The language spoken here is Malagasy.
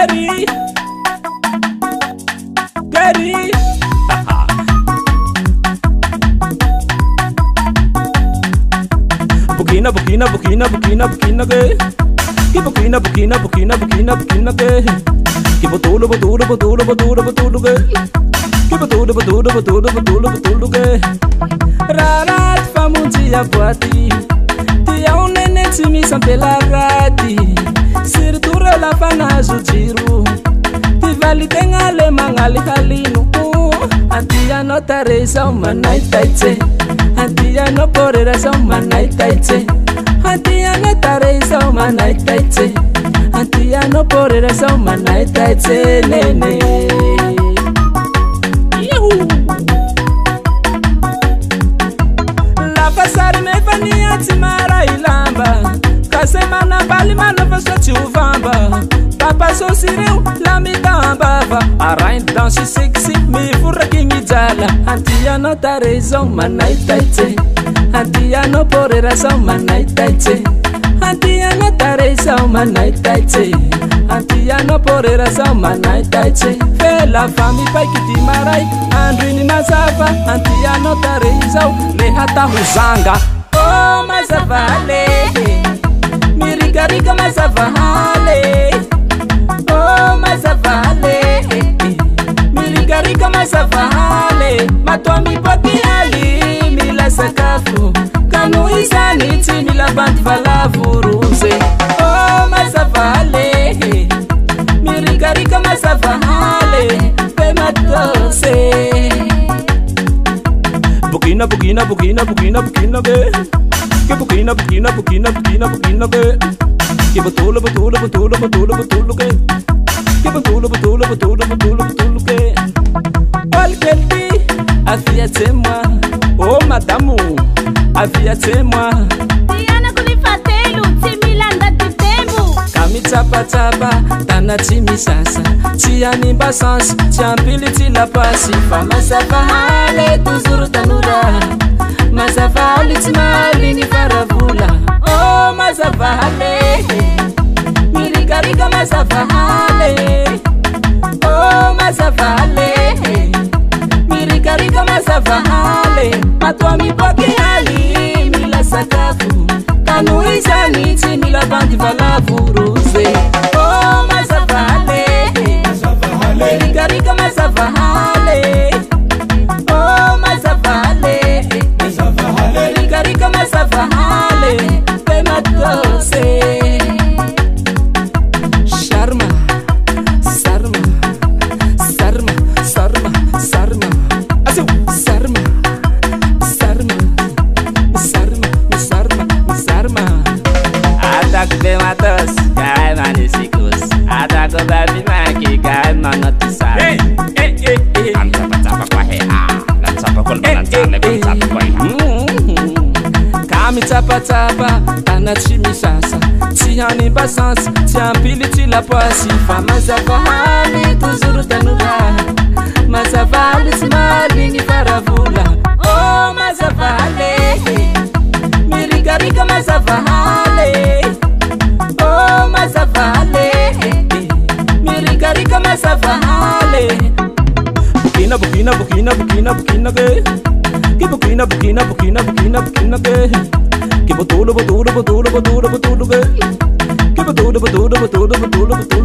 GUERRY, GUERRY. Bukina, bukina, bukina, bukina, bukina ke. Ki bukina, bukina, bukina, bukina, bukina ke. Ki butulu, butulu, butulu, butulu, butulu ke. Ki butulu, butulu, butulu, butulu, butulu ke. Rarat famundi ya boati. Tia unene timi sampela rati. Sirtura la fanazu jiru. Ti vali tengale mangali halinu. Antia no tareza umanai taite. Antia no porera sa umanai taite. Antia no tareza umanai taite. Antia no porera sa umanai taite. Nene la fasari me fania timara ilamba. Kasemana bali mana faso tiuvamba. Papa so sireu la mi tambava. Arain dansi sexy mi furra kingi jala. Antia no tareza umanai taite. Antia no porera sa umanai taite. Antia no tareza umanai taite. Antia no porera sa umanai taite. Fela fami pai kiti marai. Andrini Mazava. Antia no tareza le hata huzanga. Oh Mazava haly. Mirika rika Mazava haly. Oh Mazava haly. Mirika rika Mazava haly. Matwa mipoti haly. Mila sakafu. Kanu isani ti mila bantu valavuruze. Oh Mazava haly. Mirika rika Mazava haly. Pema tose. Bukina, bukina, bukina, bukina, bukina ke. Ke bukina, bukina, bukina, bukina, bukina ke. Ke butulu, butulu, butulu, butulu, butulu ke. Ke butulu, butulu, butulu, butulu, butulu ke. Ol kelbi, afia c'est moi. Oh madame, afia c'est moi. Diana kulifatelu, timilanda titembu. Kami tapa tapa, tana timi sasa. Tia nimba sans, tia pili tila pasi. Fa Mazava haly, tuzuru tanura. Mazava haly timali ni faravula. Oh Mazava haly. Mirika rika Mazava haly. Oh Mazava haly. Mirika rika Mazava haly. Matwa mipoki haly. Mila sakafu. Kanu isani ti mila bandi valavuruze. Oh Mazava haly. Mirika rika Mazava haly. Oh Mazava haly. Mirika rika Mazava haly. Pema tose. Sharma, sarma, sarma, sarma, sarma. Asu, sarma, sarma, sarma, sarma, sarma. Ataku de matos, kai manisikus. Ataku babi maki, kai manotisar. Hey, hey, hey, hey. Antapa tapa kwa hea, lantapa kolmanan tale lantapa kwa hea. Kami tapa tapa, tana chimi sasa. Tiani basans, tian pili tila pasi. Fa Mazava haly, tuzuru tanura. Mazava haly timali ni faravula. Oh Mazava haly. Mirika rika Mazava haly. Oh Mazava haly. Mirika rika Mazava haly. Bukina, bukina, bukina, bukina, bukina ke. Ki bukina, bukina, bukina, bukina, bukina ke. Ki butulu, butulu, butulu, butulu, butulu ke. Ki butulu, butulu, butulu, butulu, butulu